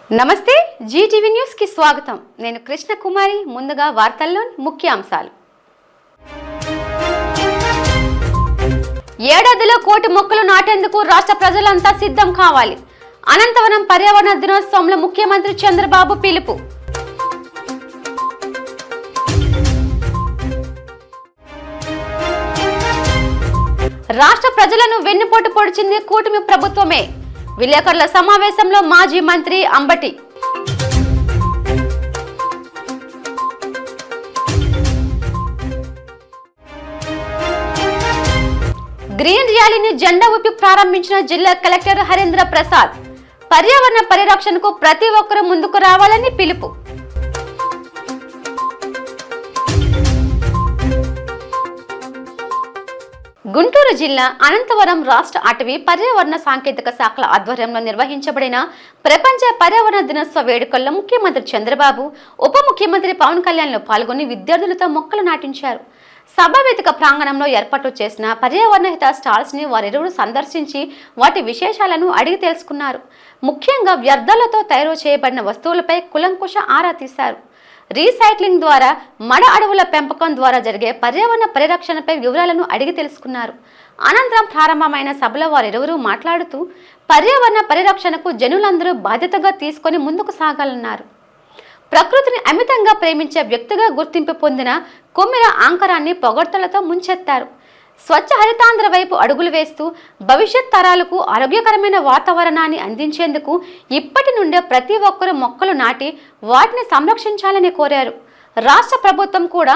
నమస్తే Zee TV news కి స్వాగతం. నేను కృష్ణ కుమారి. ముందుగా వార్తల్లోని ముఖ్య అంశాలు. ఏడాదిలో 1 కోటి మొక్కలు నాటేందుకు రాష్ట్ర ప్రజలంతా సిద్ధం కావాలి. అనంతవరం పర్యావరణ దినోత్సవంలో ముఖ్యమంత్రి చంద్రబాబు పిలుపు. రాష్ట్ర ప్రజలను వెన్నుపోటు పొడిచింది కూటమి ప్రభుత్వమే. విలేకరుల సమావేశంలో మాజీ మంత్రి అంబటి. గ్రీన్ ర్యాలీని జెండా ఊపి ప్రారంభించిన జిల్లా కలెక్టర్ హరేంద్ర ప్రసాద్. పర్యావరణ పరిరక్షణకు ప్రతి ఒక్కరూ ముందుకు రావాలని పిలుపు. గుంటూరు జిల్లా అనంతవరం రాష్ట్ర అటవీ పర్యావరణ సాంకేతిక శాఖల ఆధ్వర్యంలో నిర్వహించబడిన ప్రపంచ పర్యావరణ దినోత్సవ వేడుకల్లో ముఖ్యమంత్రి చంద్రబాబు, ఉప ముఖ్యమంత్రి పవన్ కళ్యాణ్లు పాల్గొని విద్యార్థులతో మొక్కలు నాటించారు. సభావేదిక ప్రాంగణంలో ఏర్పాటు చేసిన పర్యావరణ హిత స్టాల్స్ ని వారిరువురు సందర్శించి వాటి విశేషాలను అడిగి తెలుసుకున్నారు. ముఖ్యంగా వ్యర్థాలతో తయారు చేయబడిన వస్తువులపై కులంకుశ ఆరా తీశారు. రీసైక్లింగ్ ద్వారా, మడ అడవుల పెంపకం ద్వారా జరిగే పర్యావరణ పరిరక్షణపై వివరాలను అడిగి తెలుసుకున్నారు. అనంతరం ప్రారంభమైన సభలో వారిరువురు మాట్లాడుతూ పర్యావరణ పరిరక్షణకు జనులందరూ బాధ్యతగా తీసుకొని ముందుకు సాగాలన్నారు. ప్రకృతిని అమితంగా ప్రేమించే వ్యక్తిగా గుర్తింపు పొందిన కొమ్మిర ఆంకరాన్ని పొగడ్తలతో ముంచెత్తారు. స్వచ్ఛ హరితాంధ్ర వైపు అడుగులు వేస్తూ భవిష్యత్ తరాలకు ఆరోగ్యకరమైన వాతావరణాన్ని అందించేందుకు ఇప్పటి నుండే ప్రతి ఒక్కరూ మొక్కలు నాటి వాటిని సంరక్షించాలని కోరారు. రాష్ట్ర ప్రభుత్వం కూడా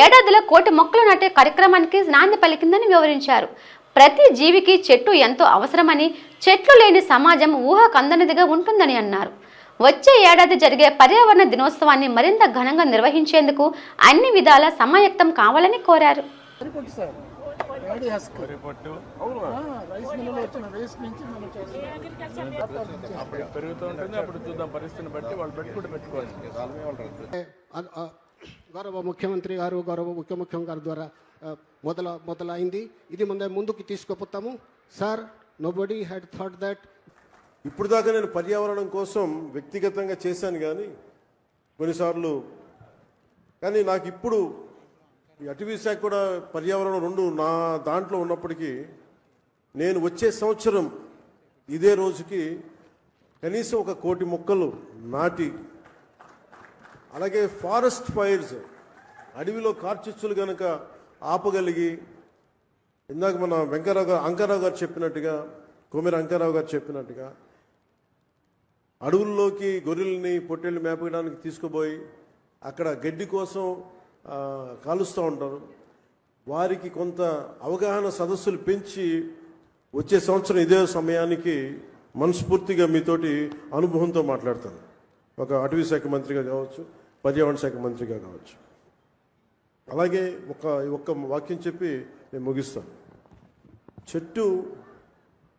ఏడాదిలో 1 కోటి మొక్కలు నాటే కార్యక్రమానికి నాంది పలికిందని వివరించారు. ప్రతి జీవికి చెట్టు ఎంతో అవసరమని, చెట్లు లేని సమాజం ఊహకందనిదిగా ఉంటుందని అన్నారు. వచ్చే ఏడాది జరిగే పర్యావరణ దినోత్సవాన్ని మరింత ఘనంగా నిర్వహించేందుకు అన్ని విధాలా సమాయత్తం కావాలని కోరారు. గౌరవ ముఖ్యమంత్రి గారు, గౌరవ ఉప ముఖ్యమంత్రి గారి ద్వారా మొదలైంది. ఇది ముందుకు తీసుకుపోతాము sir. Nobody had thought that. ఇప్పుడు దాకా నేను పర్యావరణం కోసం వ్యక్తిగతంగా చేశాను కానీ కొన్నిసార్లు, కానీ నాకు ఇప్పుడు ఈ అటవీ శాఖ కూడా పర్యావరణం రెండు నా దాంట్లో ఉన్నప్పటికీ నేను వచ్చే సంవత్సరం ఇదే రోజుకి కనీసం 1 కోటి మొక్కలు నాటి, అలాగే ఫారెస్ట్ ఫైర్స్, అడవిలో కార్చిచ్చులు కనుక ఆపగలిగి, ఇందాక మన అంకారావు గారు చెప్పినట్టుగా, కొమ్మిర అంకారావు గారు చెప్పినట్టుగా అడవుల్లోకి గొర్రెల్ని పొట్టేళ్ళు మేపడానికి తీసుకుపోయి అక్కడ గడ్డి కోసం కాలుస్తూ ఉంటారు. వారికి కొంత అవగాహన సదస్సులు పెంచి వచ్చే సంవత్సరం ఇదే సమయానికి మనస్ఫూర్తిగా మీతోటి అనుభవంతో మాట్లాడతాను. ఒక అటవీ శాఖ మంత్రిగా కావచ్చు, పర్యావరణ శాఖ మంత్రిగా కావచ్చు. అలాగే ఒక్క వాక్యం చెప్పి నేను ముగిస్తాను. చెట్టు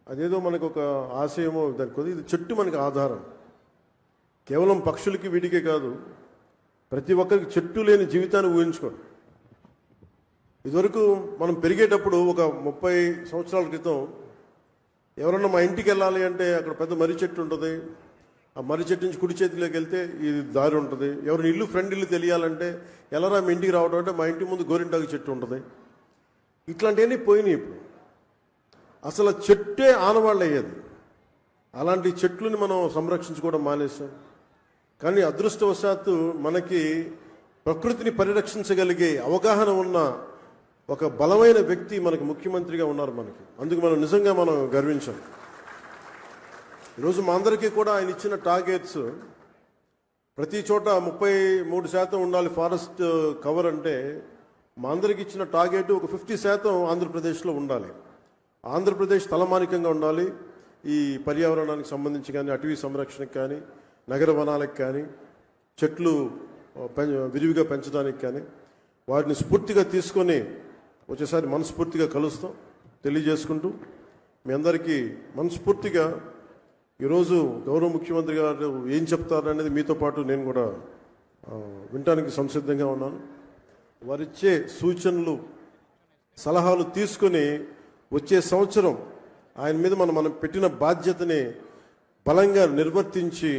అదేదో మనకు ఒక ఆశయమో దానికి కొద్ది, ఇది చెట్టు మనకు ఆధారం. కేవలం పక్షులకి వీటికే కాదు, ప్రతి ఒక్కరికి చెట్టు లేని జీవితాన్ని ఊహించుకోండి. ఇదివరకు మనం పెరిగేటప్పుడు ఒక 30 సంవత్సరాల క్రితం ఎవరన్నా మా ఇంటికి వెళ్ళాలి అంటే అక్కడ పెద్ద మర్రి చెట్టు ఉంటుంది. ఆ మర్రి చెట్టు నుంచి కుడి చేతిలోకి వెళ్తే ఇది దారి ఉంటుంది. ఎవరిని ఇల్లు ఫ్రెండ్ ఇల్లు తెలియాలంటే ఎలారా మీ ఇంటికి రావడం అంటే మా ఇంటి ముందు గోరింటాకు చెట్టు ఉంటుంది. ఇట్లాంటివన్నీ పోయినాయి. ఇప్పుడు అసలు చెట్టే ఆనవాళ్ళు అయ్యేది. అలాంటి చెట్లని మనం సంరక్షించుకోవడం మానేసాం. కానీ అదృష్టవశాత్తు మనకి ప్రకృతిని పరిరక్షించగలిగే అవగాహన ఉన్న ఒక బలమైన వ్యక్తి మనకి ముఖ్యమంత్రిగా ఉన్నారు మనకి. అందుకు మనం నిజంగా మనం గర్వించాం. ఈరోజు మా అందరికీ కూడా ఆయన ఇచ్చిన టార్గెట్స్, ప్రతి చోట 33% ఉండాలి ఫారెస్ట్ కవర్ అంటే, మా అందరికి ఇచ్చిన టార్గెట్ ఒక 50% ఆంధ్రప్రదేశ్లో ఉండాలి. ఆంధ్రప్రదేశ్ తలమానికంగా ఉండాలి. ఈ పర్యావరణానికి సంబంధించి కానీ, అటవీ సంరక్షణకు కానీ, నగర వనాలకు కానీ, చెట్లు విరివిగా పెంచడానికి కానీ, వాటిని స్ఫూర్తిగా తీసుకొని వచ్చేసారి మనస్ఫూర్తిగా కలుస్తాం తెలియజేసుకుంటూ, మీ అందరికీ మనస్ఫూర్తిగా ఈరోజు గౌరవ ముఖ్యమంత్రి గారు ఏం చెప్తారనేది మీతో పాటు నేను కూడా వినటానికి సంసిద్ధంగా ఉన్నాను. వారిచ్చే సూచనలు, సలహాలు తీసుకొని వచ్చే సంవత్సరం ఆయన మీద మనం పెట్టిన బాధ్యతని బలంగా నిర్వర్తించి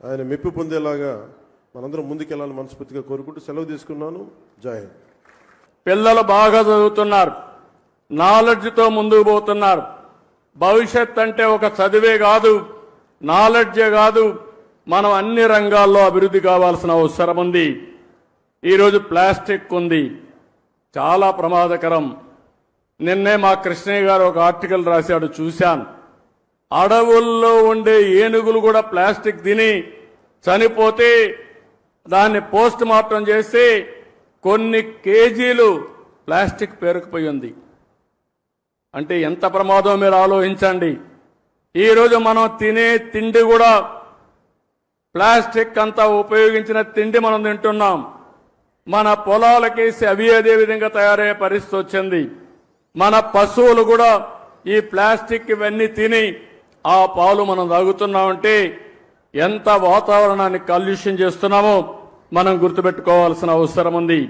ఆయన మెప్పు పొందేలాగా మనందరం ముందుకెళ్ళాలని మనస్ఫూర్తిగా కోరుకుంటూ సెలవు తీసుకున్నాను. జై హింద్. పిల్లలు బాగా చదువుతున్నారు, నాలెడ్జ్తో ముందుకు పోతున్నారు. భవిష్యత్ అంటే ఒక చదివే కాదు, నాలెడ్జే కాదు, మనం అన్ని రంగాల్లో అభివృద్ధి కావాల్సిన అవసరం ఉంది. ఈరోజు ప్లాస్టిక్ ఉంది, చాలా ప్రమాదకరం. నిన్నే మా కృష్ణయ్య గారు ఒక ఆర్టికల్ రాశాడు, చూశాను. అడవుల్లో ఉండే ఏనుగులు కూడా ప్లాస్టిక్ తిని చనిపోతే దాన్ని పోస్ట్ మార్టం చేసి కొన్ని కేజీలు ప్లాస్టిక్ పేరుకుపోయి ఉంది. అంటే ఎంత ప్రమాదం మీరు ఆలోచించండి. ఈరోజు మనం తినే తిండి కూడా ప్లాస్టిక్ అంతా ఉపయోగించిన తిండి మనం తింటున్నాం. మన పొలాలకేసి అవి అదే విధంగా తయారయ్యే పరిస్థితి వచ్చింది. మన పశువులు కూడా ఈ ప్లాస్టిక్ ఇవన్నీ తిని ఆ పాలు మనం తాగుతున్నామంటే ఎంత వాతావరణాన్ని కాలుష్యం చేస్తున్నామో మనం గుర్తుపెట్టుకోవాల్సిన అవసరం ఉంది.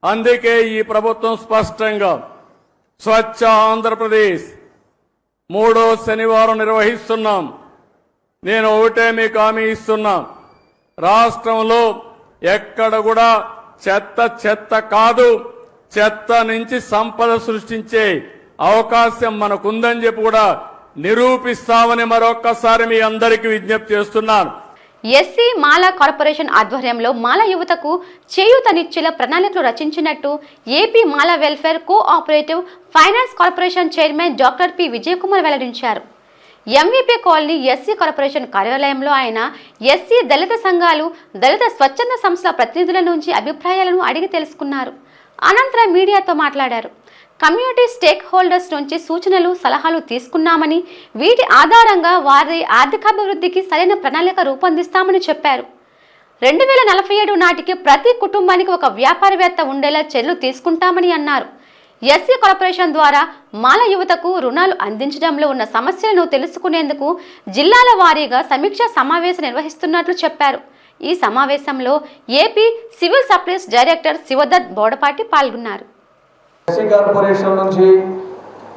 అందుకే ఈ ప్రభుత్వం స్పష్టంగా స్వచ్ఛ ఆంధ్రప్రదేశ్ 3వ శనివారం నిర్వహిస్తున్నాం. నేను ఒకటే మీకు హామీ ఇస్తున్నా, రాష్ట్రంలో ఎక్కడ కూడా చెత్త కాదు, చెత్త నుంచి సంపద సృష్టించే అవకాశం మనకుందని చెప్పి కూడా నిరూపిస్తామని మరొక్కసారి మీ అందరికీ విజ్ఞప్తి చేస్తున్నాను. ఎస్సీ మాలా కార్పొరేషన్ ఆధ్వర్యంలో మాల యువతకు చేయూతనిచ్చేలా ప్రణాళికలు రచించినట్టు AP Mala welfare cooperative finance corporation chairman doctor P Vijaykumar వెల్లడించారు. ఎంవీపీ కాలనీ ఎస్సీ కార్పొరేషన్ కార్యాలయంలో ఆయన ఎస్సీ దళిత సంఘాలు, దళిత స్వచ్ఛంద సంస్థల ప్రతినిధుల నుంచి అభిప్రాయాలను అడిగి తెలుసుకున్నారు. అనంతరం మీడియాతో మాట్లాడారు. కమ్యూనిటీ స్టేక్ హోల్డర్స్ నుంచి సూచనలు, సలహాలు తీసుకున్నామని, వీటి ఆధారంగా వారి ఆర్థికాభివృద్ధికి సరైన ప్రణాళిక రూపొందిస్తామని చెప్పారు. 2047 నాటికి ప్రతి కుటుంబానికి ఒక వ్యాపారవేత్త ఉండేలా చర్యలు తీసుకుంటామని అన్నారు. ఎస్సీ కార్పొరేషన్ ద్వారా మాల యువతకు రుణాలు అందించడంలో ఉన్న సమస్యలను తెలుసుకునేందుకు జిల్లాల వారీగా సమీక్షా సమావేశం నిర్వహిస్తున్నట్లు చెప్పారు. ఈ సమావేశంలో AP civil supplies director Sivadatt Bodapati పాల్గొన్నారు. ఎస్సీ కార్పొరేషన్ నుంచి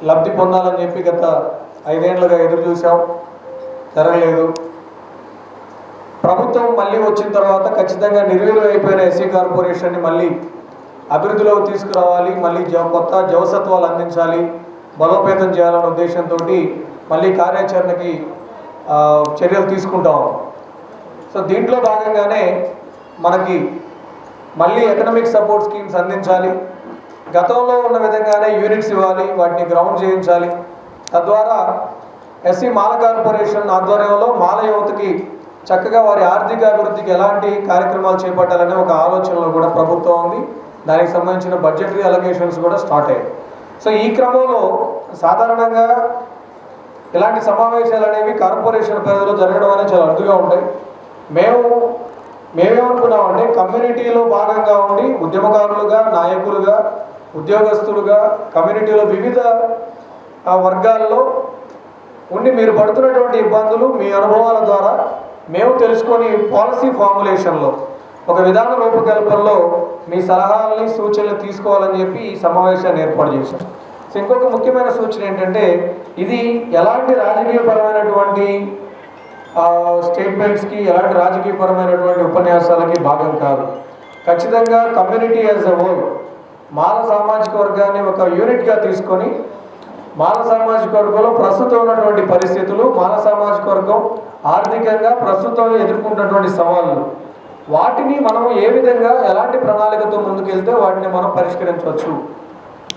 లబ్ధి పొందాలని చెప్పి గత 5 ఏళ్లుగా ఎదురు చూసాం, జరగలేదు. ప్రభుత్వం మళ్ళీ వచ్చిన తర్వాత ఖచ్చితంగా నిర్వీర్యం అయిపోయిన ఎస్సీ కార్పొరేషన్ని మళ్ళీ అభివృద్ధిలోకి తీసుకురావాలి, మళ్ళీ కొత్త జవసత్వాలు అందించాలి, బలోపేతం చేయాలనే ఉద్దేశంతో మళ్ళీ కార్యాచరణకి చర్యలు తీసుకుంటాం. సో దీంట్లో భాగంగానే మనకి మళ్ళీ ఎకనామిక్ సపోర్ట్ స్కీమ్స్ అందించాలి, గతంలో ఉన్న విధంగానే యూనిట్స్ ఇవ్వాలి, వాటిని గ్రౌండ్ చేయించాలి. తద్వారా ఎస్సీ మాల కార్పొరేషన్ ఆధ్వర్యంలో మాల యువతకి చక్కగా వారి ఆర్థిక అభివృద్ధికి ఎలాంటి కార్యక్రమాలు చేపట్టాలనే ఒక ఆలోచనలో కూడా ప్రభుత్వం ఉంది. దానికి సంబంధించిన బడ్జెటరీ అలొకేషన్స్ కూడా స్టార్ట్ అయ్యాయి. సో ఈ క్రమంలో సాధారణంగా ఇలాంటి సమావేశాలు అనేవి కార్పొరేషన్ పరిధిలో జరగడం అనేది చాలా అరుదుగా ఉంటాయి. మేమేమనుకున్నామంటే కమ్యూనిటీలో భాగంగా ఉండి ఉద్యమకారులుగా, నాయకులుగా, ఉద్యోగస్తులుగా కమ్యూనిటీలో వివిధ వర్గాల్లో ఉండి మీరు పడుతున్నటువంటి ఇబ్బందులు మీ అనుభవాల ద్వారా మేము తెలుసుకొని పాలసీ ఫార్ములేషన్లో ఒక విధాన రూపకల్పనలో మీ సలహాలని, సూచనలు తీసుకోవాలని చెప్పి ఈ సమావేశాన్ని ఏర్పాటు చేశాం. సో ఇంకొక ముఖ్యమైన సూచన ఏంటంటే, ఇది ఎలాంటి రాజకీయపరమైనటువంటి స్టేట్మెంట్స్కి, ఎలాంటి రాజకీయపరమైనటువంటి ఉపన్యాసాలకి భాగం కాదు. ఖచ్చితంగా కమ్యూనిటీ యాజ్ అ హోల్, మాల సామాజిక వర్గాన్ని ఒక యూనిట్గా తీసుకొని మాల సామాజిక వర్గంలో ప్రస్తుతం ఉన్నటువంటి పరిస్థితులు, మాల సామాజిక వర్గం ఆర్థికంగా ప్రస్తుతం ఎదుర్కొంటున్నటువంటి సవాళ్ళు, వాటిని మనం ఏ విధంగా ఎలాంటి ప్రణాళికతో ముందుకెళ్తే వాటిని మనం పరిష్కరించవచ్చు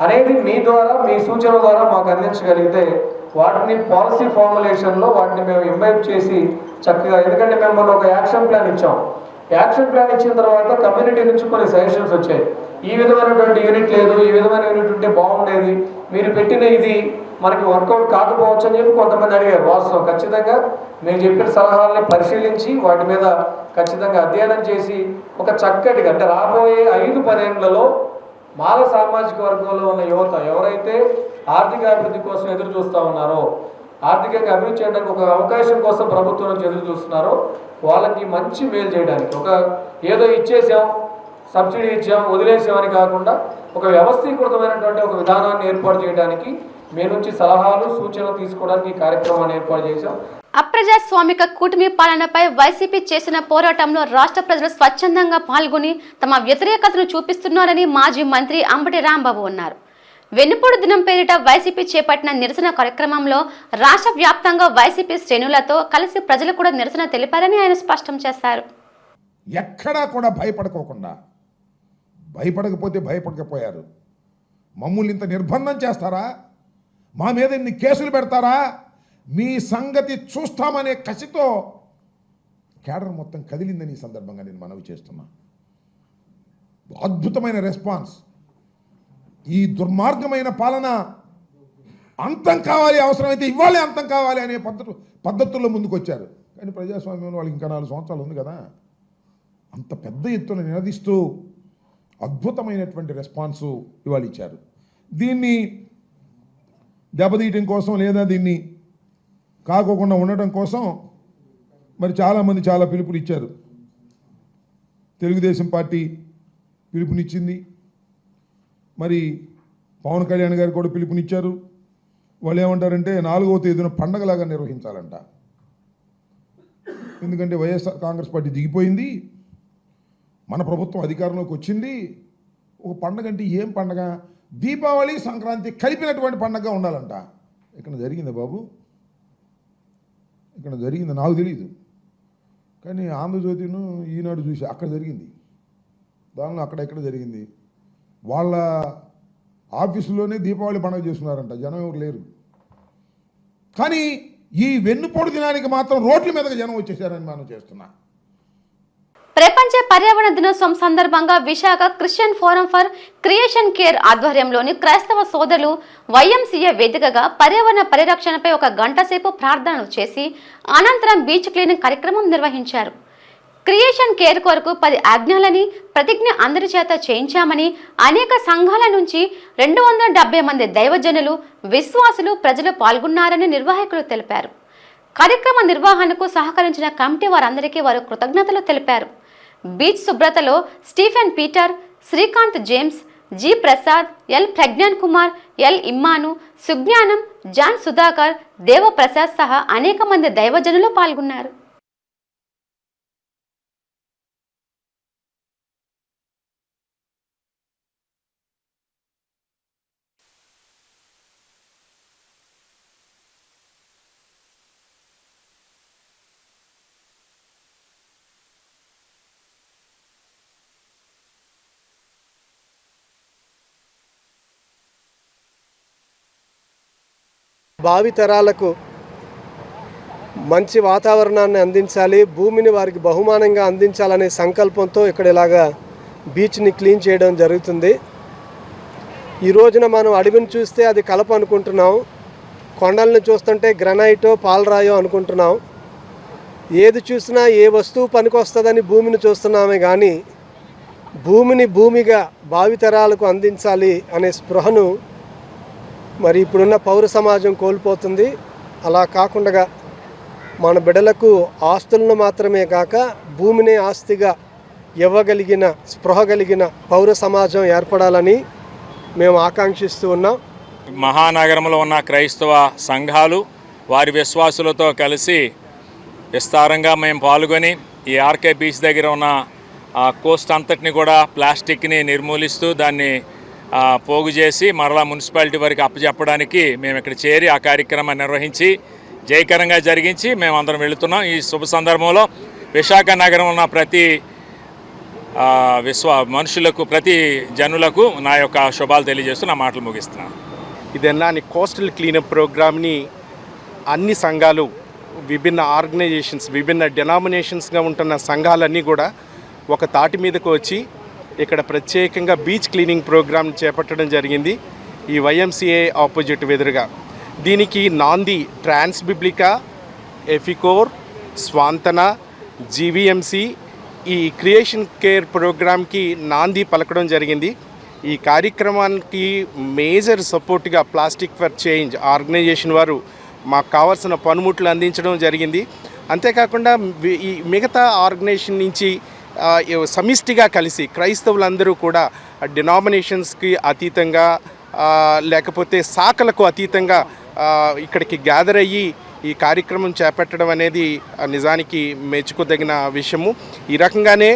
అనేది మీ ద్వారా, మీ సూచన ద్వారా మాకు అందించగలిగితే వాటిని పాలసీ ఫార్ములేషన్లో వాటిని మేము ఇంబైబ్ చేసి చక్కగా, ఎందుకంటే మేము మొన్న ఒక యాక్షన్ ప్లాన్ ఇచ్చాం. యాక్షన్ ప్లాన్ ఇచ్చిన తర్వాత కమ్యూనిటీ నుంచి కొన్ని సజెషన్స్ వచ్చాయి. ఈ విధమైనటువంటి యూనిట్ లేదు, ఈ విధమైన యూనిట్ ఉంటే బాగుండేది, మీరు పెట్టిన ఇది మనకి వర్కౌట్ కాకపోవచ్చు అని చెప్పి కొంతమంది అడిగారు. వాస్తవం, ఖచ్చితంగా మీరు చెప్పిన సలహాలని పరిశీలించి వాటి మీద ఖచ్చితంగా అధ్యయనం చేసి ఒక చక్కటిగా, అంటే రాబోయే 5-10 ఏళ్లలో మాల సామాజిక వర్గంలో ఉన్న యువత ఎవరైతే ఆర్థిక అభివృద్ధి కోసం ఎదురు చూస్తూ ఉన్నారో, ఆర్థికంగా అభివృద్ధి చేయడానికి ఒక అవకాశం కోసం ప్రభుత్వం నుంచి ఎదురు చూస్తున్నారో వాళ్ళకి మంచి మేలు చేయడానికి, ఒక ఏదో ఇచ్చేసాం, సబ్సిడీ ఇచ్చాం, వదిలేసామని కాకుండా ఒక వ్యవస్థీకృతమైనటువంటి ఒక విధానాన్ని ఏర్పాటు చేయడానికి మీ నుంచి సలహాలు, సూచనలు తీసుకోవడానికి ఈ కార్యక్రమాన్ని ఏర్పాటు చేశాం. అప్రజాస్వామిక కూటమి పాలనపై వైసీపీ చేసిన పోరాటంలో రాష్ట్ర ప్రజలు స్వచ్ఛందంగా పాల్గొని తమ వ్యతిరేకతను చూపిస్తున్నారని మాజీ మంత్రి అంబటి రాంబాబు అన్నారు. వెన్నుపోటు దినం పేరిట వైసీపీ చేపట్టిన నిరసన కార్యక్రమంలో రాష్ట్ర వ్యాప్తంగా వైసీపీ శ్రేణులతో కలిసి ప్రజలు కూడా నిరసన తెలిపారని ఆయన స్పష్టం చేశారు. ఎక్కడా కూడా భయపడకోకుండా, భయపడకపోతే భయపడకపోయారు. మమ్మల్ని ఇంత నిర్బంధం చేస్తారా, మా మీద ఇన్ని కేసులు పెడతారా, మీ సంగతి చూస్తామనే కసితో కేడర్ మొత్తం కదిలిందని ఈ సందర్భంగా నేను మనవి చేస్తున్నా. అద్భుతమైన రెస్పాన్స్. ఈ దుర్మార్గమైన పాలన అంతం కావాలి, అవసరమైతే ఇవ్వాలే అంతం కావాలి అనే పద్ధతుల్లో ముందుకు వచ్చారు. కానీ ప్రజాస్వామ్యంలో వాళ్ళకి ఇంకా 4 సంవత్సరాలు ఉంది కదా. అంత పెద్ద ఎత్తున నిలదీస్తూ అద్భుతమైనటువంటి రెస్పాన్సు ఇవాళ ఇచ్చారు. దీన్ని దెబ్బతీయటం కోసం లేదా దీన్ని కాకోకుండా ఉండటం కోసం మరి చాలామంది చాలా పిలుపులు ఇచ్చారు. తెలుగుదేశం పార్టీ పిలుపునిచ్చింది, మరి పవన్ కళ్యాణ్ గారు కూడా పిలుపునిచ్చారు. వాళ్ళు ఏమంటారంటే 4వ తేదీన పండగలాగా నిర్వహించాలంట. ఎందుకంటే వైఎస్ఆర్ కాంగ్రెస్ పార్టీ దిగిపోయింది, మన ప్రభుత్వం అధికారంలోకి వచ్చింది. ఒక పండగ అంటే ఏం పండగ? దీపావళి సంక్రాంతి కలిపినటువంటి పండగగా ఉండాలంట. ఇక్కడ జరిగిందా బాబు? ఇక్కడ జరిగింది నాకు తెలియదు, కానీ ఆంధ్రజ్యోతిను ఈనాడు చూసి అక్కడ జరిగింది. దానిలో అక్కడ జరిగింది. వాళ్ళ ఆఫీసులోనే దీపావళి పండుగ చేస్తున్నారంట, జనం ఎవరు లేరు. కానీ ఈ వెన్నుపోటు దినానికి మాత్రం రోడ్ల మీదకి జనం వచ్చేసారని మనం చేస్తున్నా. ప్రపంచ పర్యావరణ దినోత్సవం సందర్భంగా Visakha Christian forum for creation care ఆధ్వర్యంలోని క్రైస్తవ సోదరులు వైఎంసీఏ వేదికగా పర్యావరణ పరిరక్షణపై 1 గంట సేపు ప్రార్థనలు చేసి అనంతరం బీచ్ క్లీనింగ్ కార్యక్రమం నిర్వహించారు. క్రియేషన్ కేర్ కొరకు 10 ఆజ్ఞలని ప్రతిజ్ఞ అందరి చేత చేయించామని అనేక సంఘాల నుంచి 270 మంది దైవజనులు, విశ్వాసులు, ప్రజలు పాల్గొన్నారని నిర్వాహకులు తెలిపారు. కార్యక్రమ నిర్వహణకు సహకరించిన కమిటీ వారందరికీ వారు కృతజ్ఞతలు తెలిపారు. బీచ్ శుభ్రతలో Stephen Peter, Srikanth James, G Prasad, L Pragnan Kumar, L Immanu, Sugnanam, John Sudhakar, Deva Prasad సహా అనేక మంది దైవజనులు పాల్గొన్నారు. భావితరాలకు మంచి వాతావరణాన్ని అందించాలి, భూమిని వారికి బహుమానంగా అందించాలనే సంకల్పంతో ఇక్కడ ఇలాగా బీచ్ని క్లీన్ చేయడం జరుగుతుంది. ఈ రోజున మనం అడవిని చూస్తే అది కలప అనుకుంటున్నాం, కొండలను చూస్తుంటే గ్రనైటో పాలరాయో అనుకుంటున్నాం. ఏది చూసినా ఏ వస్తువు పనికొస్తుందని భూమిని చూస్తున్నామే కానీ భూమిని భూమిగా భావితరాలకు అందించాలి అనే స్పృహను మరి ఇప్పుడున్న పౌర సమాజం కోల్పోతుంది. అలా కాకుండా మన బిడ్డలకు ఆస్తులను మాత్రమే కాక భూమిని ఆస్తిగా ఇవ్వగలిగిన స్పృహ కలిగిన పౌర సమాజం ఏర్పడాలని మేము ఆకాంక్షిస్తూ ఉన్నాం. మహానగరంలో ఉన్న క్రైస్తవ సంఘాలు వారి విశ్వాసులతో కలిసి విస్తారంగా మేము పాల్గొని ఈ ఆర్కే బీచ్ దగ్గర ఉన్న కోస్ట్ అంతటిని కూడా ప్లాస్టిక్ని నిర్మూలిస్తూ దాన్ని పోగు చేసి మరలా మున్సిపాలిటీ వారికి అప్పచెప్పడానికి మేము ఇక్కడ చేరి ఆ కార్యక్రమాన్ని నిర్వహించి జయకరంగా జరిగించి మేమందరం వెళుతున్నాం. ఈ శుభ సందర్భంలో విశాఖ నగరం ఉన్న ప్రతి మనుషులకు, ప్రతి జనులకు నా యొక్క శుభాలు తెలియజేస్తూ నా మాటలు ముగిస్తున్నాను. ఇదన్నాని కోస్టల్ క్లీనప్ ప్రోగ్రామ్ని అన్ని సంఘాలు, విభిన్న ఆర్గనైజేషన్స్, విభిన్న డెనామినేషన్స్గా ఉంటున్న సంఘాలన్నీ కూడా ఒక తాటి మీదకు వచ్చి ఇక్కడ ప్రత్యేకంగా బీచ్ క్లీనింగ్ ప్రోగ్రామ్ చేపట్టడం జరిగింది ఈ వైఎంసీఏ ఆపోజిట్ ఎదురుగా. దీనికి నాంది ట్రాన్స్ బిబ్లికా, ఎఫికోర్, స్వాంతన, జీవీఎంసీ ఈ క్రియేషన్ కేర్ ప్రోగ్రామ్కి నాంది పలకడం జరిగింది. ఈ కార్యక్రమానికి మేజర్ సపోర్ట్గా ప్లాస్టిక్ ఫర్ చేంజ్ ఆర్గనైజేషన్ వారు మాకు కావాల్సిన పనిముట్లు అందించడం జరిగింది. అంతేకాకుండా ఈ మిగతా ఆర్గనైజేషన్ నుంచి సమిష్టిగా కలిసి క్రైస్తవులందరూ కూడా డినామినేషన్స్కి అతీతంగా లేకపోతే శాఖలకు అతీతంగా ఇక్కడికి గ్యాదర్ అయ్యి ఈ కార్యక్రమం చేపట్టడం అనేది నిజానికి మెచ్చుకోదగిన విషయము. ఈ రకంగానే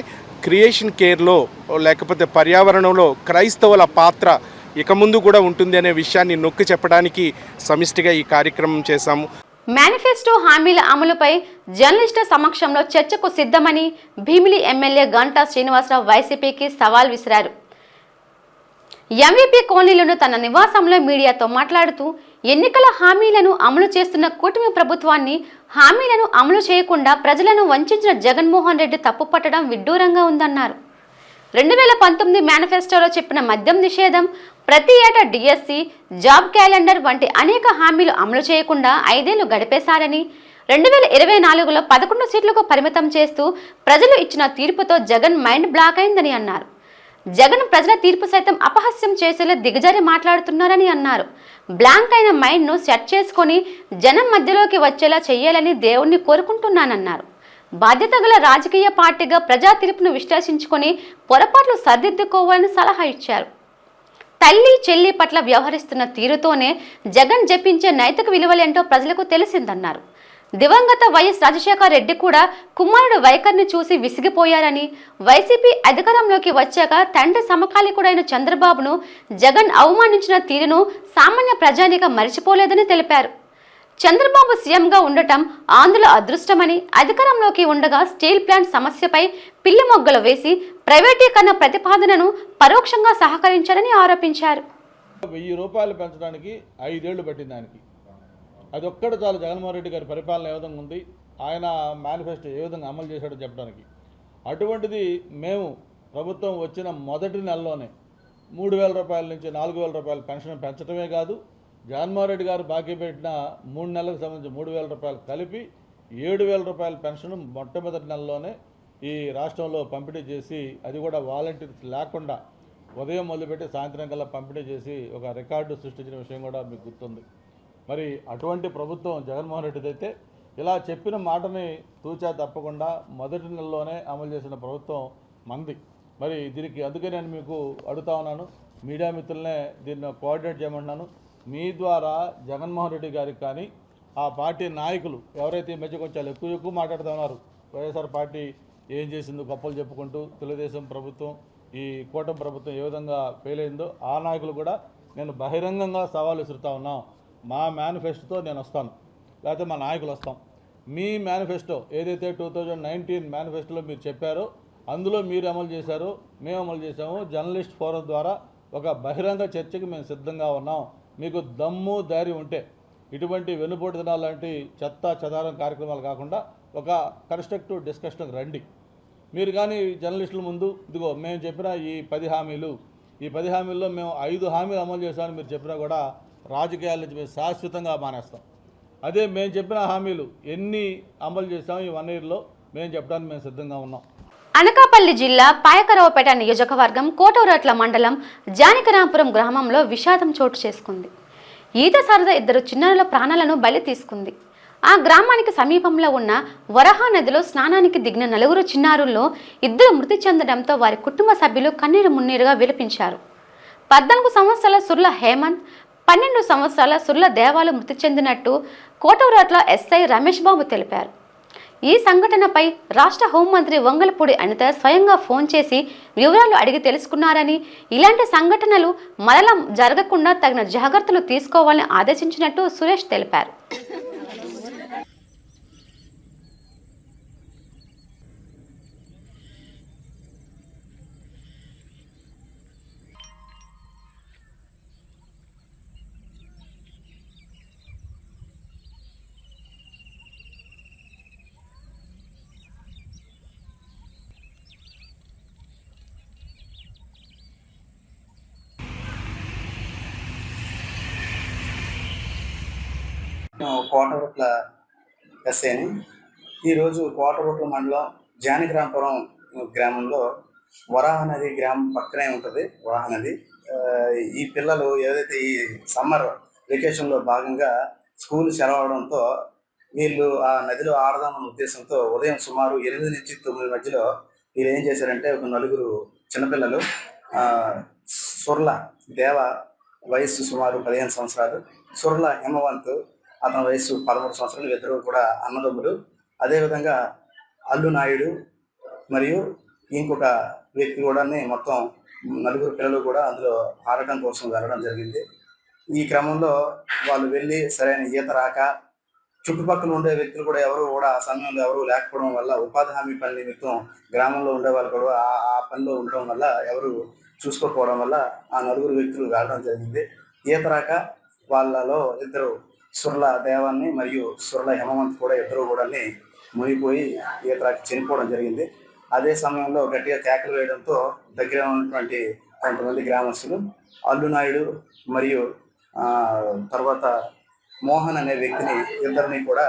క్రియేషన్ కేర్లో లేకపోతే పర్యావరణంలో క్రైస్తవుల పాత్ర ఇక ముందు కూడా ఉంటుంది అనే విషయాన్ని నొక్కి చెప్పడానికి సమిష్టిగా ఈ కార్యక్రమం చేశాము. మేనిఫెస్టో హామీల అమలుపై జర్నలిస్టుల సమక్షంలో చర్చకు సిద్ధమని భీమిలి ఎమ్మెల్యే గంటా శ్రీనివాసరావు వైసీపీకి సవాల్ విసిరారు. ఎంవీపీ కాలనీలోని తన నివాసంలో మీడియాతో మాట్లాడుతూ ఎన్నికల హామీలను అమలు చేస్తున్న కూటమి ప్రభుత్వాన్ని హామీలను అమలు చేయకుండా ప్రజలను వంచిన జగన్మోహన్ రెడ్డి తప్పుపట్టడం విడ్డూరంగా ఉందన్నారు. 2019 మేనిఫెస్టోలో చెప్పిన మద్యం నిషేధం, ప్రతి ఏటా డిఎస్సి, జాబ్ క్యాలెండర్ వంటి అనేక హామీలు అమలు చేయకుండా 5 ఏళ్లు గడిపేశారని, 2024లో 11 సీట్లకు పరిమితం చేస్తూ ప్రజలు ఇచ్చిన తీర్పుతో జగన్ మైండ్ బ్లాక్ అయిందని అన్నారు. జగన్ ప్రజల తీర్పు సైతం అపహాస్యం చేసేలా దిగజారి మాట్లాడుతున్నారని అన్నారు. బ్లాంక్ అయిన మైండ్ను సెట్ చేసుకొని జనం మధ్యలోకి వచ్చేలా చేయాలని దేవుణ్ణి కోరుకుంటున్నానన్నారు. బాధ్యత గల రాజకీయ పార్టీగా ప్రజా తీర్పును విశ్లేషించుకొని పొరపాట్లు సరిదిద్దుకోవాలని సలహా ఇచ్చారు. తల్లి చెల్లి పట్ల వ్యవహరిస్తున్న తీరుతోనే జగన్ జపించే నైతిక విలువలేంటో ప్రజలకు తెలిసిందన్నారు. దివంగత వైఎస్ రాజశేఖర రెడ్డి కూడా కుమారుడు వైఖరిని చూసి విసిగిపోయారని, వైసీపీ అధికారంలోకి వచ్చాక తండ్రి సమకాలీకుడైన చంద్రబాబును జగన్ అవమానించిన తీరును సామాన్య ప్రజానిక మరిచిపోలేదని తెలిపారు. చంద్రబాబు సీఎంగా ఉండటం ఆంధ్రుల అదృష్టమని, అధికారంలోకి ఉండగా స్టీల్ ప్లాంట్ సమస్యపై పిల్లి మొగ్గలు వేసి ప్రైవేటీకరణ ప్రతిపాదనను పరోక్షంగా సహకరించారని ఆరోపించారు. 1000 రూపాయలు పెంచడానికి 5 ఏళ్లు పట్టింది దానికి. అది ఒక్కటి చాలు జగన్మోహన్ రెడ్డి గారి పరిపాలన ఏ విధంగా ఉంది, ఆయన మేనిఫెస్టో ఏ విధంగా అమలు చేశాడో చెప్పడానికి. అటువంటిది మేము ప్రభుత్వం వచ్చిన మొదటి నెలలోనే 3000 రూపాయల నుంచి 4000 రూపాయల పెన్షన్ పెంచడమే కాదు, జగన్మోహన్ రెడ్డి గారు బాకీ పెట్టిన 3 నెలలకు సంబంధించి 3000 రూపాయలు కలిపి 7000 రూపాయల పెన్షన్ మొట్టమొదటి నెలలోనే ఈ రాష్ట్రంలో పంపిణీ చేసి, అది కూడా వాలంటీర్స్ లేకుండా ఉదయం మొదలుపెట్టి సాయంత్రం కల్లా పంపిణీ చేసి ఒక రికార్డు సృష్టించిన విషయం కూడా మీకు గుర్తుంది. మరి అటువంటి ప్రభుత్వం జగన్మోహన్ రెడ్డిది అయితే ఇలా చెప్పిన మాటని తూచా తప్పకుండా మొదటి నెలలోనే అమలు చేసిన ప్రభుత్వం మంది. మరి దీనికి అందుకే నేను మీకు అడుగుతా ఉన్నాను, మీడియా మిత్రులనే దీన్ని కోఆర్డినేట్ చేయమంటున్నాను. మీ ద్వారా జగన్మోహన్ రెడ్డి గారికి కానీ ఆ పార్టీ నాయకులు ఎవరైతే ఈ మధ్య కొంచెం ఎక్కువ మాట్లాడుతూ ఉన్నారు, వైఎస్ఆర్ పార్టీ ఏం చేసిందో గొప్పలు చెప్పుకుంటూ తెలుగుదేశం ప్రభుత్వం ఈ కూటమి ప్రభుత్వం ఏ విధంగా ఫెయిల్ అయిందో ఆ నాయకులు కూడా నేను బహిరంగంగా సవాలు విసురుతా ఉన్నాం. మా మేనిఫెస్టోతో నేను వస్తాను, లేకపోతే మా నాయకులు వస్తాం. మీ మేనిఫెస్టో ఏదైతే 2019 మేనిఫెస్టోలో మీరు చెప్పారో అందులో మీరు అమలు చేశారో మేము అమలు చేశాము. జర్నలిస్ట్ ఫోరం ద్వారా ఒక బహిరంగ చర్చకి మేము సిద్ధంగా ఉన్నాం. మీకు దమ్ము ధైర్యం ఉంటే ఇటువంటి వెన్నుపోటు దినాలు లాంటి చెత్త చెదారం కార్యక్రమాలు కాకుండా ఒక కన్స్ట్రక్టివ్ డిస్కషన్కి రండి. మీరు కానీ జర్నలిస్టుల ముందు ఇదిగో మేము చెప్పిన ఈ 10 హామీలు, ఈ 10 హామీల్లో మేము 5 హామీలు అమలు చేస్తామని మీరు చెప్పినా కూడా రాజకీయాల నుంచి మేము శాశ్వతంగా మానేస్తాం. అదే మేము చెప్పిన హామీలు ఎన్ని అమలు చేస్తాం ఈ 1 ఇయర్లో మేము చెప్పడానికి మేము సిద్ధంగా ఉన్నాం. అనకాపల్లి జిల్లా పాయకరావుపేట నియోజకవర్గం కోటూరట్ల మండలం జానకిరాంపురం గ్రామంలో విషాదం చోటు చేసుకుంది. ఈత సరదా 2 చిన్నారుల ప్రాణాలను బలి తీసుకుంది. ఆ గ్రామానికి సమీపంలో ఉన్న వరహా నదిలో స్నానానికి దిగిన 4 చిన్నారుల్లో 2 మృతి చెందడంతో వారి కుటుంబ సభ్యులు కన్నీరు మున్నీరుగా విలపించారు. 14 సంవత్సరాల సుర్ల హేమంత్, 12 సంవత్సరాల సుర్ల దేవాలు మృతి చెందినట్టు కోటూరట్ల ఎస్ఐ రమేష్ బాబు తెలిపారు. ఈ సంఘటనపై రాష్ట్ర హోంమంత్రి వంగలపూడి అనిత స్వయంగా ఫోన్ చేసి వివరాలు అడిగి తెలుసుకున్నారని, ఇలాంటి సంఘటనలు మరలా జరగకుండా తగిన జాగ్రత్తలు తీసుకోవాలని ఆదేశించినట్టు సురేష్ తెలిపారు. కోటరట్ల ఎస్ఐని. ఈరోజు కోటరట్ల మండలం జానకిరాంపురం గ్రామంలో వరాహ నది గ్రామం పక్కనే ఉంటుంది. వరాహ నది ఈ పిల్లలు ఏదైతే ఈ సమ్మర్ వెకేషన్లో భాగంగా స్కూల్ సెలవడంతో వీళ్ళు ఆ నదిలో ఆడదామన్న ఉద్దేశంతో ఉదయం సుమారు 8 నుంచి 9 మధ్యలో వీళ్ళు ఏం చేశారంటే ఒక 4 చిన్నపిల్లలు సుర్ల దేవ వయస్సు సుమారు 15 సంవత్సరాలు, సురల హేమవంత్, అతని వయసు 13 సంవత్సరాలు. ఇద్దరు కూడా అన్నదమ్ములు. అదేవిధంగా అల్లు నాయుడు మరియు ఇంకొక వ్యక్తి కూడా, మొత్తం 4 పిల్లలు కూడా అందులో ఆడటం కోసం వెళ్ళడం జరిగింది. ఈ క్రమంలో వాళ్ళు వెళ్ళి సరైన ఈత రాక, చుట్టుపక్కల ఉండే వ్యక్తులు కూడా ఎవరు కూడా ఆ సమయంలో ఎవరు లేకపోవడం వల్ల, ఉపాధి హామీ పని నిమిత్తం గ్రామంలో ఉండే వాళ్ళు కూడా ఆ పనిలో ఉండడం వల్ల ఎవరు చూసుకోకపోవడం వల్ల ఆ 4 వ్యక్తులు వెళ్ళడం జరిగింది. ఈత రాక వాళ్ళలో ఇద్దరు, సురల దేవాన్ని మరియు సురల హేమవంత్ కూడా ఇద్దరు కూడా మునిగిపోయి ఈత రాక చనిపోవడం జరిగింది. అదే సమయంలో గట్టిగా కేకలు వేయడంతో దగ్గర ఉన్నటువంటి కొంతమంది గ్రామస్తులు అల్లు నాయుడు మరియు తర్వాత మోహన్ అనే వ్యక్తిని, ఇద్దరిని కూడా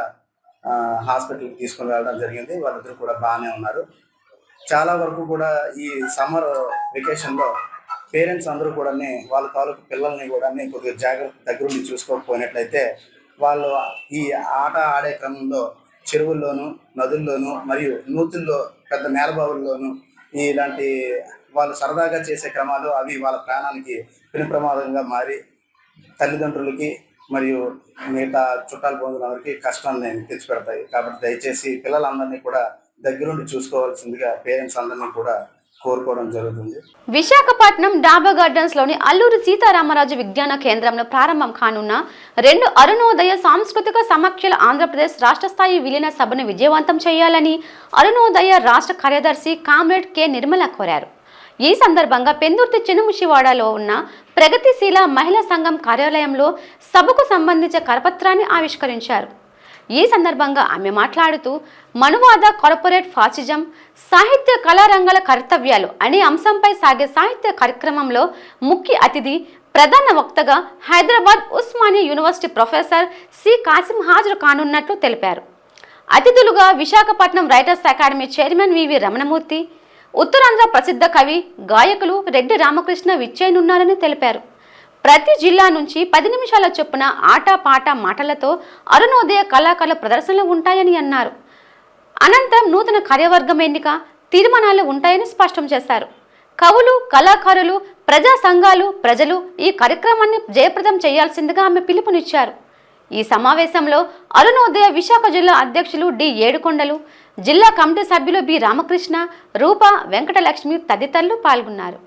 హాస్పిటల్కి తీసుకుని వెళ్ళడం జరిగింది. వాళ్ళిద్దరు కూడా బాగానే ఉన్నారు. చాలా వరకు కూడా ఈ సమ్మర్ వెకేషన్లో పేరెంట్స్ అందరూ కూడా వాళ్ళ తాలూకు పిల్లల్ని కూడా కొద్దిగా జాగ్రత్త దగ్గరుండి చూసుకోకపోయినట్లయితే వాళ్ళు ఈ ఆట ఆడే క్రమంలో చెరువుల్లోనూ, నదుల్లోనూ మరియు నూతుల్లో, పెద్ద నేలబావుల్లోనూ ఇలాంటి వాళ్ళు సరదాగా చేసే క్రమాలు అవి వాళ్ళ ప్రాణానికి పెను ప్రమాదంగా మారి తల్లిదండ్రులకి మరియు మిగతా చుట్టాల బంధువులందరికీ కష్టాన్ని తెచ్చిపెడతాయి. కాబట్టి దయచేసి పిల్లలందరినీ కూడా దగ్గరుండి చూసుకోవాల్సిందిగా పేరెంట్స్ అందరినీ కూడా కోరుకోవడం జరుగుతుంది. విశాఖపట్నం డాబా గార్డెన్స్ లోని అల్లూరి సీతారామరాజు విజ్ఞాన కేంద్రంలో ప్రారంభం కానున్న 2 అరుణోదయ సాంస్కృతిక సమాఖ్యల ఆంధ్రప్రదేశ్ రాష్ట్ర స్థాయి విలీన సభను విజయవంతం చేయాలని అరుణోదయ రాష్ట్ర కార్యదర్శి కామ్రేడ్ కె నిర్మల కోరారు. ఈ సందర్భంగా పెందుర్తి చినుముషివాడలో ఉన్న ప్రగతిశీల మహిళా సంఘం కార్యాలయంలో సభకు సంబంధించిన కరపత్రాన్ని ఆవిష్కరించారు. ఈ సందర్భంగా ఆమె మాట్లాడుతూ మనువాద కార్పొరేట్ ఫాసిజం, సాహిత్య కళారంగాల కర్తవ్యాలు అనే అంశంపై సాగే సాహిత్య కార్యక్రమంలో ముఖ్య అతిథి, ప్రధాన వక్తగా Hyderabad Osmania university professor C Kasim హాజరు కానున్నట్లు తెలిపారు. అతిథులుగా Visakhapatnam writers academy chairman V V Ramanamurthy, Uttarandhra ప్రసిద్ధ కవి, గాయకులు రెడ్డి రామకృష్ణ విచ్చేయనున్నారని తెలిపారు. ప్రతి జిల్లా నుంచి 10 నిమిషాల చొప్పున ఆట పాట మాటలతో అరుణోదయ కళాకారుల ప్రదర్శనలు ఉంటాయని అన్నారు. అనంతరం నూతన కార్యవర్గం ఎన్నిక, తీర్మానాలు ఉంటాయని స్పష్టం చేశారు. కవులు, కళాకారులు, ప్రజా సంఘాలు, ప్రజలు ఈ కార్యక్రమాన్ని జయప్రదం చేయాల్సిందిగా ఆమె పిలుపునిచ్చారు. ఈ సమావేశంలో అరుణోదయ విశాఖ జిల్లా అధ్యక్షులు డి ఏడుకొండలు, జిల్లా కమిటీ సభ్యులు బి రామకృష్ణ, రూప, వెంకటలక్ష్మి తదితరులు పాల్గొన్నారు.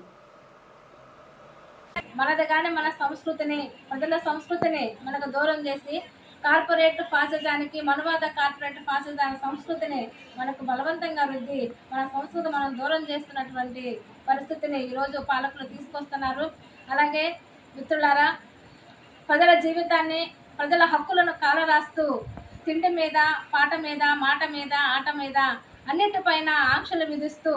మనది కానీ మన సంస్కృతిని, ప్రజల సంస్కృతిని మనకు దూరం చేసి కార్పొరేట్ ఫాసిజానికి, మనువాద కార్పొరేట్ ఫాసిజానికి సంస్కృతిని మనకు బలవంతంగా రుద్ది మన సంస్కృతి మనం దూరం చేస్తున్నటువంటి పరిస్థితిని ఈరోజు పాలకులు తీసుకొస్తున్నారు. అలాగే మిత్రులారా, ప్రజల జీవితాన్ని, ప్రజల హక్కులను కాలరాస్తూ తిండి మీద, పాట మీద, మాట మీద, ఆట మీద అన్నిటిపైన ఆంక్షలు విధిస్తూ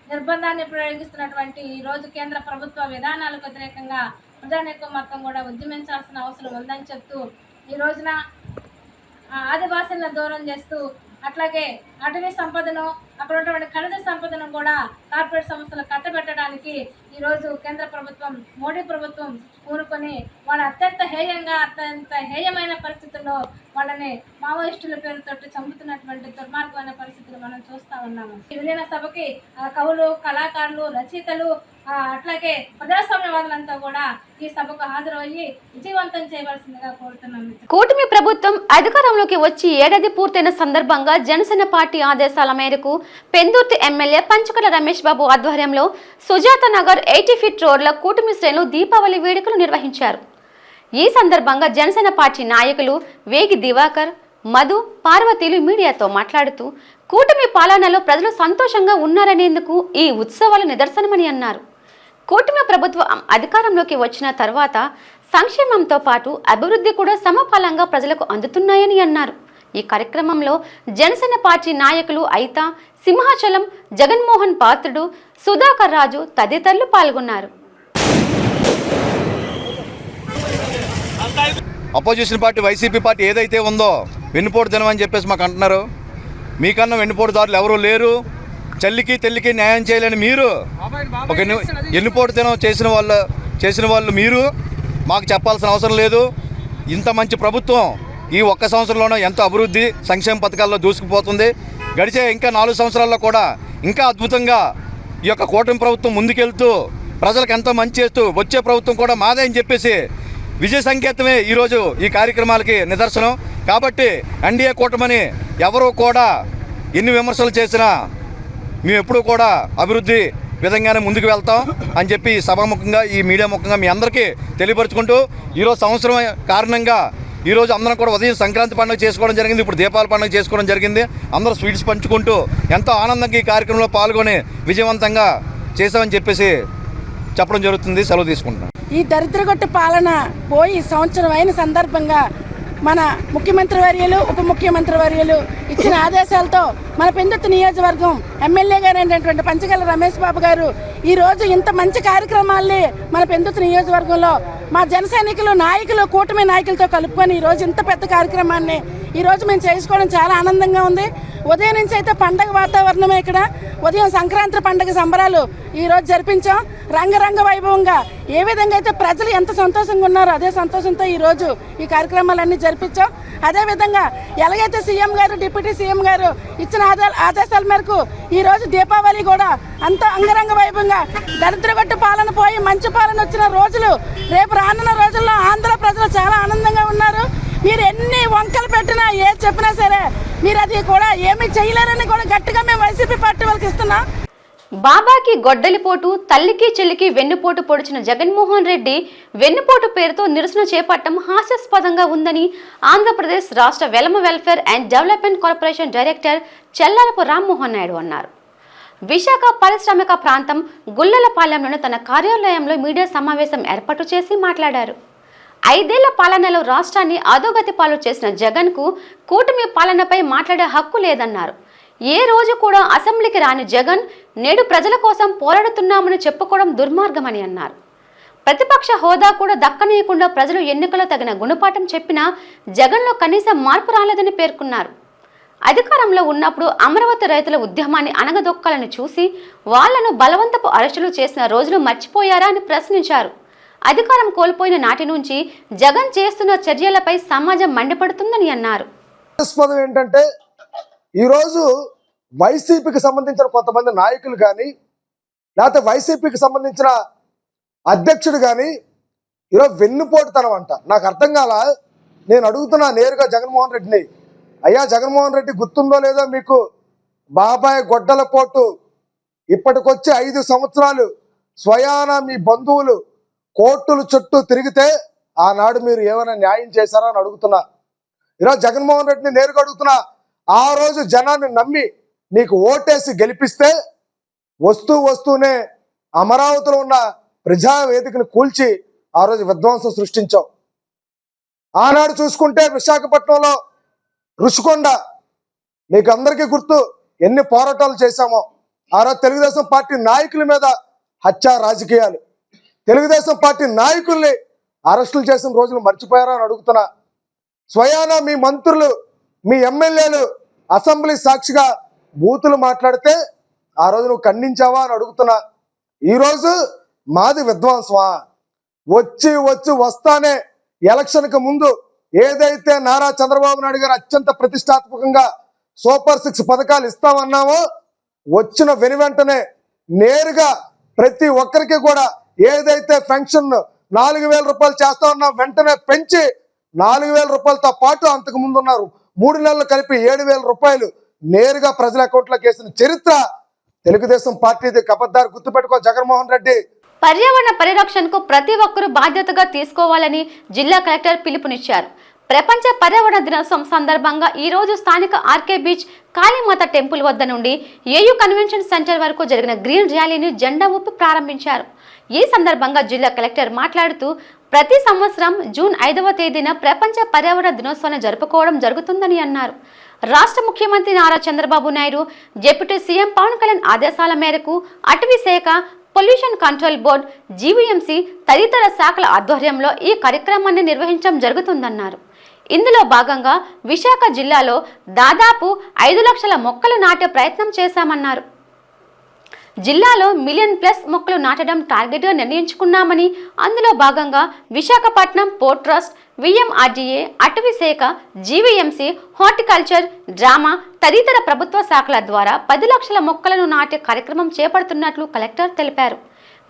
నిర్బంధాన్ని ప్రయోగిస్తున్నటువంటి ఈరోజు కేంద్ర ప్రభుత్వ విధానాలకు వ్యతిరేకంగా ప్రజానీకం మొత్తం కూడా ఉద్యమించాల్సిన అవసరం ఉందని చెప్తూ, ఈ రోజున ఆదివాసులను దూరం చేస్తూ, అట్లాగే అటవీ సంపదను, అక్కడ ఉన్నటువంటి ఖనిజ సంపదను కూడా కార్పొరేట్ సంస్థలు కట్టబెట్టడానికి ఈరోజు కేంద్ర ప్రభుత్వం, మోడీ ప్రభుత్వం కూరుకొని వాళ్ళ అత్యంత హేయమైన పరిస్థితుల్లో వాళ్ళని మావోయిస్టుల పేరుతోటి చంపుతున్నటువంటి దుర్మార్గమైన పరిస్థితులు మనం చూస్తూ ఉన్నాము. ఈ విలీన సభకి కవులు, కళాకారులు, రచయితలు, అట్లాగే ప్రజాస్వామ్యవాదులంతా కూడా ఈ సభకు హాజరయ్యి విజయవంతం చేయవలసిందిగా కోరుతున్నాం. కూటమి ప్రభుత్వం అధికారంలోకి వచ్చి ఏడాది పూర్తయిన సందర్భంగా జనసేన పార్టీ ఆదేశాల మేరకు పెందుర్తి ఎమ్మెల్యే పంచకల రమేష్ బాబు ఆధ్వర్యంలో సుజాత నగర్ 80 ఫీట్ రోడ్ల కూటమి శ్రేణులు దీపావళి వేడుకలు నిర్వహించారు. ఈ సందర్భంగా జనసేన పార్టీ నాయకులు వేగి దివాకర్, మధు, పార్వతీలు మీడియాతో మాట్లాడుతూ కూటమి పాలనలో ప్రజలు సంతోషంగా ఉన్నారనేందుకు ఈ ఉత్సవాలు నిదర్శనమని అన్నారు. కూటమి ప్రభుత్వం అధికారంలోకి వచ్చిన తర్వాత సంక్షేమంతో పాటు అభివృద్ధి కూడా సమపాలంగా ప్రజలకు అందుతున్నాయని అన్నారు. ఈ కార్యక్రమంలో జనసేన పార్టీ నాయకులు ఐతా, సింహాచలం, జగన్మోహన్ పాత్రుడు, సుధాకర్ రాజు తదితరులు పాల్గొన్నారు. అపోజిషన్ పార్టీ వైసీపీ పార్టీ ఏదైతే ఉందో వెన్నుపోటు దినం అని చెప్పేసి మాకు అంటున్నారు. మీకన్నా వెన్నుపోటుదారులు ఎవరూ లేరు. చల్లికి తెల్లికి న్యాయం చేయలేని మీరు ఒక వెన్నుపోటు దినం చేసిన వాళ్ళు మీరు మాకు చెప్పాల్సిన అవసరం లేదు. ఇంత మంచి ప్రభుత్వం ఈ ఒక్క సంవత్సరంలోనే ఎంతో అభివృద్ధి సంక్షేమ పథకాల్లో దూసుకుపోతుంది. గడిచే ఇంకా 4 సంవత్సరాల్లో కూడా ఇంకా అద్భుతంగా ఈ యొక్క కూటమి ప్రభుత్వం ముందుకెళ్తూ ప్రజలకు ఎంతో మంచి చేస్తూ వచ్చే ప్రభుత్వం కూడా మాదే అని చెప్పేసి విజయ సంకేతమే ఈరోజు ఈ కార్యక్రమాలకి నిదర్శనం. కాబట్టి ఎన్డీఏ కూటమిని ఎవరూ కూడా ఎన్ని విమర్శలు చేసినా మేము ఎప్పుడూ కూడా అభివృద్ధి విధంగానే ముందుకు వెళ్తాం అని చెప్పి సభాముఖంగా ఈ మీడియా ముఖంగా మీ అందరికీ తెలియపరుచుకుంటూ ఈరోజు సంవత్సరం కారణంగా ఈరోజు అందరం కూడా ఉదయం సంక్రాంతి పండుగ చేసుకోవడం జరిగింది, ఇప్పుడు దీపావళి పండుగ చేసుకోవడం జరిగింది. అందరూ స్వీట్స్ పంచుకుంటూ ఎంతో ఆనందంగా ఈ కార్యక్రమంలో పాల్గొని విజయవంతంగా చేశామని చెప్పేసి చెప్పడం జరుగుతుంది. సెలవు తీసుకుంటున్నాం. ఈ దరిద్రగొట్టు పాలన పోయి సంవత్సరం అయిన సందర్భంగా మన ముఖ్యమంత్రి వర్యులు ఉప ముఖ్యమంత్రి వర్యులు ఇచ్చిన ఆదేశాలతో మన పెందుర్తి నియోజకవర్గం ఎమ్మెల్యే గారు అయినటువంటి పంచగల రమేష్ బాబు గారు ఈరోజు ఇంత మంచి కార్యక్రమాల్ని మన పెందుర్తి నియోజకవర్గంలో మా జన సైనికులు నాయకులు కూటమి నాయకులతో కలుపుకొని ఈరోజు ఇంత పెద్ద కార్యక్రమాన్ని ఈరోజు మేము చేసుకోవడం చాలా ఆనందంగా ఉంది. ఉదయం నుంచి అయితే పండగ వాతావరణమే. ఇక్కడ ఉదయం సంక్రాంతి పండుగ సంబరాలు ఈరోజు జరిపించాం. రంగరంగ వైభవంగా ఏ విధంగా అయితే ప్రజలు ఎంత సంతోషంగా ఉన్నారో అదే సంతోషంతో ఈరోజు ఈ కార్యక్రమాలన్నీ జరిపించాం. అదేవిధంగా ఎలాగైతే సీఎం గారు డిప్యూటీ సీఎం గారు ఇచ్చిన ఆదేశాల మేరకు ఈరోజు దీపావళి కూడా అంత అంగరంగ వైభవంగా దరిద్రగొట్టు పాలన పోయి మంచి పాలన వచ్చిన రోజులు రేపు రానున్న రోజుల్లో ఆంధ్ర ప్రజలు చాలా ఆనందంగా ఉన్నారు. మీరు ఎన్ని వంకలు పెట్టినా ఏది చెప్పినా సరే మీరు అది కూడా ఏమీ చేయలేరని కూడా గట్టిగా మేము వైసీపీ పార్టీ వాళ్ళకి ఇస్తున్నాం. బాబాకి గొడ్డలిపోటు, తల్లికి చెల్లికి వెన్నుపోటు పొడిచిన జగన్మోహన్ రెడ్డి వెన్నుపోటు పేరుతో నిరసన చేపట్టడం హాస్యాస్పదంగా ఉందని ఆంధ్రప్రదేశ్ రాష్ట్ర Velama welfare and development corporation director Chellarapu Rammohan Naidu అన్నారు. విశాఖ పారిశ్రామిక ప్రాంతం గుల్లలపాలెంలోని తన కార్యాలయంలో మీడియా సమావేశం ఏర్పాటు చేసి మాట్లాడారు. 5 ఏళ్ల పాలనలో రాష్ట్రాన్ని అధోగతి పాలు చేసిన జగన్కు కూటమి పాలనపై మాట్లాడే హక్కు లేదన్నారు. ఏ రోజు కూడా అసెంబ్లీకి రాని జగన్ నేడు ప్రజల కోసం పోరాడుతున్నామని చెప్పుకోవడం దుర్మార్గమని అన్నారు. ప్రతిపక్ష హోదా కూడా దక్కనీయకుండా ప్రజలు ఎన్నికల్లో తగిన గుణపాఠం చెప్పినా జగన్లో కనీసం మార్పు రాలేదని పేర్కొన్నారు. అధికారంలో ఉన్నప్పుడు అమరావతి రైతుల ఉద్యమాన్ని అణగదొక్కాలని చూసి వాళ్లను బలవంతపు అరెస్టులు చేసిన రోజులు మర్చిపోయారా అని ప్రశ్నించారు. అధికారం కోల్పోయిన నాటి నుంచి జగన్ చేస్తున్న చర్యలపై సమాజం మండిపడుతుందని అన్నారు. ఏంటంటే ఈరోజు వైసీపీకి సంబంధించిన కొంతమంది నాయకులు కానీ లేకపోతే వైసీపీకి సంబంధించిన అధ్యక్షుడు కానీ ఈరోజు వెన్నుపోటుతనం అంట. నాకు అర్థం కాల. నేను అడుగుతున్నా నేరుగా జగన్మోహన్ రెడ్డిని, అయ్యా జగన్మోహన్ రెడ్డి గుర్తుందో లేదో మీకు, బాబాయ్ గొడ్డల పోటు ఇప్పటికొచ్చి 5 సంవత్సరాలు స్వయాన మీ బంధువులు కోర్టుల చుట్టూ తిరిగితే ఆనాడు మీరు ఏమైనా న్యాయం చేశారా అని అడుగుతున్నా. ఈరోజు జగన్మోహన్ రెడ్డిని నేరుగా అడుగుతున్నా. ఆ రోజు జనాన్ని నమ్మి నీకు ఓటేసి గెలిపిస్తే వస్తూనే అమరావతిలో ఉన్న ప్రజావేదికను కూల్చి ఆ రోజు విధ్వంసం సృష్టించావు. ఆనాడు చూసుకుంటే విశాఖపట్నంలో రుషికొండ మీకు అందరికీ గుర్తు ఎన్ని పోరాటాలు చేశామో. ఆ రోజు తెలుగుదేశం పార్టీ నాయకుల మీద హత్య రాజకీయాలు, తెలుగుదేశం పార్టీ నాయకుల్ని అరెస్టులు చేసిన రోజులు మర్చిపోయారా అని అడుగుతున్నా. స్వయాన మీ మంత్రులు మీ ఎమ్మెల్యేలు అసెంబ్లీ సాక్షిగా బూతులు మాట్లాడితే ఆ రోజు నువ్వు ఖండించావా అని అడుగుతున్నా. ఈరోజు మాది విధ్వంసమా? వస్తానే ఎలక్షన్కి ముందు ఏదైతే నారా చంద్రబాబు నాయుడు గారు అత్యంత ప్రతిష్టాత్మకంగా సూపర్ 6 పథకాలు ఇస్తామన్నామో వచ్చిన వెనువెంటనే నేరుగా ప్రతి ఒక్కరికి కూడా ఏదైతే పెన్షన్ 4,000 రూపాయలు చేస్తామన్నా వెంటనే పెంచి 4,000 రూపాయలతో పాటు అంతకు ముందు ఉన్నారు 3 నెలలు కలిపి 7,000 రూపాయలు నేరుగా ప్రజల అకౌంట్లోకి వేసిన చరిత్ర తెలుగుదేశం పార్టీది. కబద్దారు గుర్తుపెట్టుకో జగన్మోహన్ రెడ్డి. పర్యావరణ పరిరక్షణకు ప్రతి ఒక్కరూ బాధ్యతగా తీసుకోవాలని జిల్లా కలెక్టర్ పిలుపునిచ్చారు. ప్రపంచ పర్యావరణ దినోత్సవం సందర్భంగా ఈ రోజు స్థానిక ఆర్కే బీచ్ కాళీమాత టెంపుల్ వద్ద నుండి ఏయూ కన్వెన్షన్ సెంటర్ వరకు జరిగిన గ్రీన్ ర్యాలీని జెండా ఊపి ప్రారంభించారు. ఈ సందర్భంగా జిల్లా కలెక్టర్ మాట్లాడుతూ ప్రతి సంవత్సరం జూన్ 5వ తేదీన ప్రపంచ పర్యావరణ దినోత్సవాన్ని జరుపుకోవడం జరుగుతుందని అన్నారు. రాష్ట్ర ముఖ్యమంత్రి నారా చంద్రబాబు నాయుడు, డిప్యూటీ సీఎం పవన్ కళ్యాణ్ ఆదేశాల మేరకు అటవీ శాఖ, పొల్యూషన్ కంట్రోల్ బోర్డ్, జీవీఎంసీ తదితర శాఖల ఆధ్వర్యంలో ఈ కార్యక్రమాన్ని నిర్వహించడం జరుగుతుందన్నారు. ఇందులో భాగంగా విశాఖ జిల్లాలో దాదాపు 5 లక్షల మొక్కలు నాటే ప్రయత్నం చేశామన్నారు. జిల్లాలో 1 మిలియన్ ప్లస్ మొక్కలు నాటడం టార్గెట్గా నిర్ణయించుకున్నామని, అందులో భాగంగా విశాఖపట్నం పోర్ట్ ట్రస్ట్, విఎంఆర్డీఏ, అటవీ శాఖ, జీవీఎంసీ, హార్టికల్చర్, డ్రామా తదితర ప్రభుత్వ శాఖల ద్వారా 10 లక్షల మొక్కలను నాటే కార్యక్రమం చేపడుతున్నట్లు కలెక్టర్ తెలిపారు.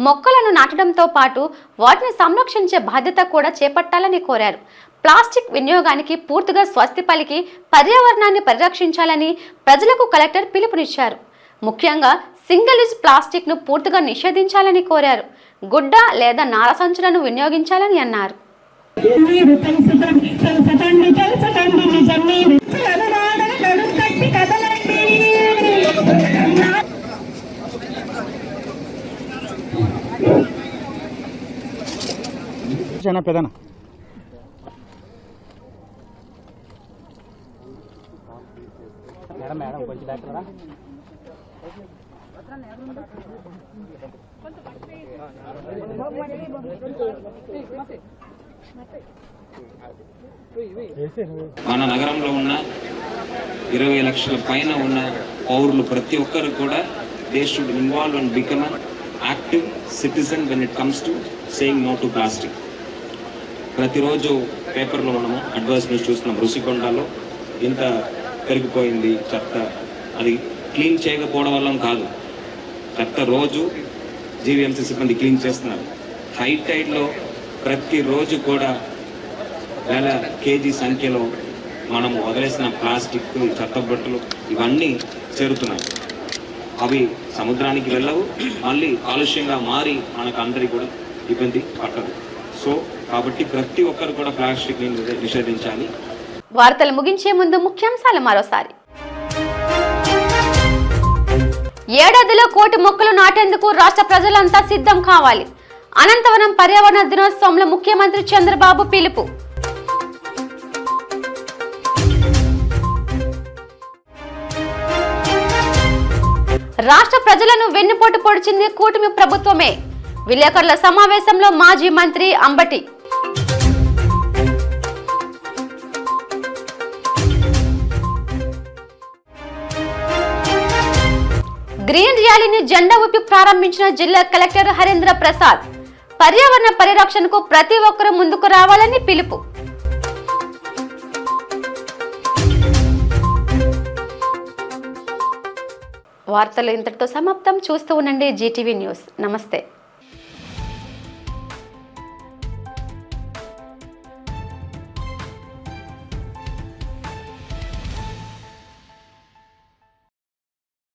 మొక్కలను నాటడంతో పాటు వాటిని సంరక్షించే బాధ్యత కూడా చేపట్టాలని కోరారు. ప్లాస్టిక్ వినియోగానికి పూర్తిగా స్వస్తి పలికి పర్యావరణాన్ని పరిరక్షించాలని ప్రజలకు కలెక్టర్ పిలుపునిచ్చారు. ముఖ్యంగా సింగిల్ యూజ్ ప్లాస్టిక్ను పూర్తిగా నిషేధించాలని కోరారు. గుడ్డ లేదా నార సంచులను వినియోగించాలని అన్నారు. మన నగరంలో ఉన్న 20 లక్షల పైన ఉన్న పౌరులు ప్రతి ఒక్కరు కూడా they should involve and become an active citizen when it comes to saying no to plastic. ప్రతిరోజు పేపర్లో మనము అడ్వర్టైజ్మెంట్ చూస్తున్నాం. రుషికొండలో ఇంత పెరిగిపోయింది చెత్త. అది క్లీన్ చేయకపోవడం వల్ల కాదు, చెత్త రోజు జీవీఎంసీ సిబ్బంది క్లీన్ చేస్తున్నారు. హై టైడ్లో ప్రతిరోజు కూడా వేల కేజీ సంఖ్యలో మనము వదిలేసిన ప్లాస్టిక్, చెత్తబట్టలు ఇవన్నీ చేరుతున్నాయి. అవి సముద్రానికి వెళ్ళవు, మళ్ళీ కాలుష్యంగా మారి మనకు అందరికీ కూడా ఇబ్బంది పట్టదు. సో కాబట్టి ప్రతి ఒక్కరు కూడా ప్లాస్టిక్ నిషేధించాలి. వార్తలు ముగించే ముందు ముఖ్యాంశాలు మరోసారి. ఏడాదిలో 1 కోటి మొక్కలు నాటేందుకు రాష్ట్ర ప్రజలంతా సిద్ధం కావాలి. అనంతవరం పర్యావరణ దినోత్సవంలో ముఖ్యమంత్రి చంద్రబాబు పిలుపు. రాష్ట్ర ప్రజలను వెన్నుపోటు పొడిచింది కూటమి ప్రభుత్వమే. విలేకరుల సమావేశంలో మాజీ మంత్రి అంబటి. గ్రీన్ ర్యాలీని జెండా ఊపి ప్రారంభించిన జిల్లా కలెక్టర్ హరేంద్ర ప్రసాద్. పర్యావరణ పరిరక్షణకు ప్రతి ఒక్కరూ ముందుకు రావాలని పిలుపు. వార్తలు ఇంతటితో సమాప్తం. చూస్తూ ఉండండి జీటీవీ న్యూస్. నమస్తే.